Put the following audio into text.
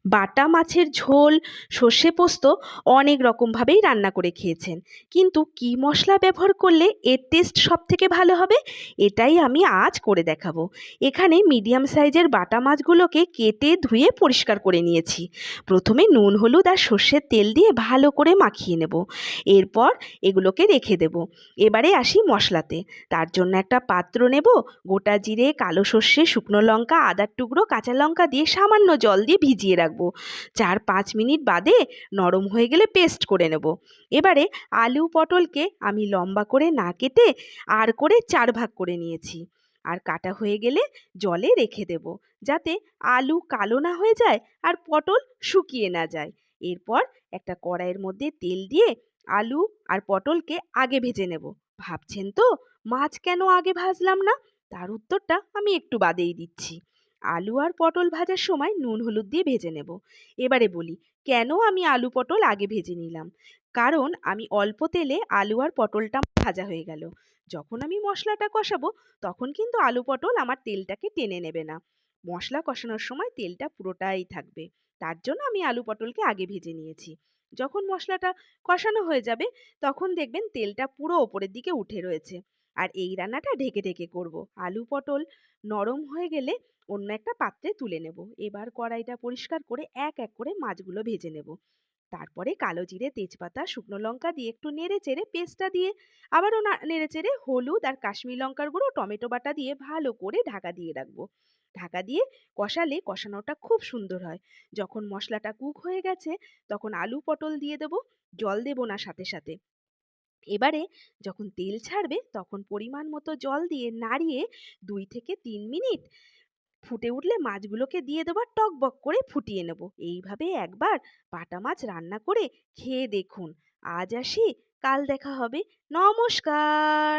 বাটা মাছের ঝোল, সর্ষে পোস্ত অনেক রকমভাবেই রান্না করে খেয়েছেন, কিন্তু কী মশলা ব্যবহার করলে এর টেস্ট সবথেকে ভালো হবে এটাই আমি আজ করে দেখাবো। এখানে মিডিয়াম সাইজের বাটা মাছগুলোকে কেটে ধুয়ে পরিষ্কার করে নিয়েছি। প্রথমে নুন হলুদ আর সর্ষের তেল দিয়ে ভালো করে মাখিয়ে নেব। এরপর এগুলোকে রেখে দেব। এবারে আসি মশলাতে। তার জন্য একটা পাত্র নেব। গোটা জিরে, কালো সর্ষে, শুকনো লঙ্কা, আদার টুকরো, কাঁচা লঙ্কা দিয়ে সামান্য জল দিয়ে ভিজিয়ে রাখবো। 4-5 মিনিট বাদে নরম হয়ে গেলে পেস্ট করে নেব। এবারে আলু পটলকে আমি লম্বা করে না কেটে আর করে 4 ভাগ করে নিয়েছি। আর কাটা হয়ে গেলে জলে রেখে দেব, যাতে আলু কালো না হয়ে যায় আর পটল শুকিয়ে না যায়। এরপর একটা কড়াইয়ের মধ্যে তেল দিয়ে আলু আর পটলকে আগে ভেজে নেব। ভাবছেন তো মাছ কেন আগে ভাজলাম না? তার উত্তরটা আমি একটু বাদেই দিচ্ছি। আলু আর পটল ভাজার সময় নুন হলুদ দিয়ে ভেজে নেব। এবারে বলি কেন আমি আলু পটল আগে ভেজে নিলাম। কারণ আমি অল্প তেলে আলু আর পটলটা ভাজা হয়ে গেল। যখন আমি মশলাটা কষাবো তখন কিন্তু আলু পটল আমার তেলটাকে টেনে নেবে না। মশলা কষানোর সময় তেলটা পুরোটাই থাকবে। তার জন্য আমি আলু পটলকে আগে ভেজে নিয়েছি। যখন মশলাটা কষানো হয়ে যাবে তখন দেখবেন তেলটা পুরো ওপরের দিকে উঠে রয়েছে। আর এই রান্নাটা ঢেকে ঢেকে করব। আলু পটল নরম হয়ে গেলে অন্য একটা পাত্রে তুলে নেব। এবার কড়াইটা পরিষ্কার করে এক এক করে মাছগুলো ভেজে নেব। তারপরে কালো জিরে, তেজপাতা, শুকনো লঙ্কা দিয়ে একটু নেড়ে চেড়ে পেস্টটা দিয়ে আবারও নেড়ে চেড়ে হলুদ আর কাশ্মীরি লঙ্কার গুঁড়ো, টমেটো বাটা দিয়ে ভালো করে ঢাকা দিয়ে রাখবো। ঢাকা দিয়ে কষালে কষানোটা খুব সুন্দর হয়। যখন মশলাটা কুক হয়ে গেছে তখন আলু পটল দিয়ে দেবো। জল দেবো না সাথে সাথে। এবারে যখন তেল ছাড়বে তখন পরিমাণ মতো জল দিয়ে নাড়িয়ে 2 থেকে 3 মিনিট ফুটে উঠলে মাছগুলোকে দিয়ে দেবো, টকবক করে ফুটিয়ে নেব। এইভাবে একবার বাটা মাছ রান্না করে খেয়ে দেখুন। আজ আসি, কাল দেখা হবে। নমস্কার।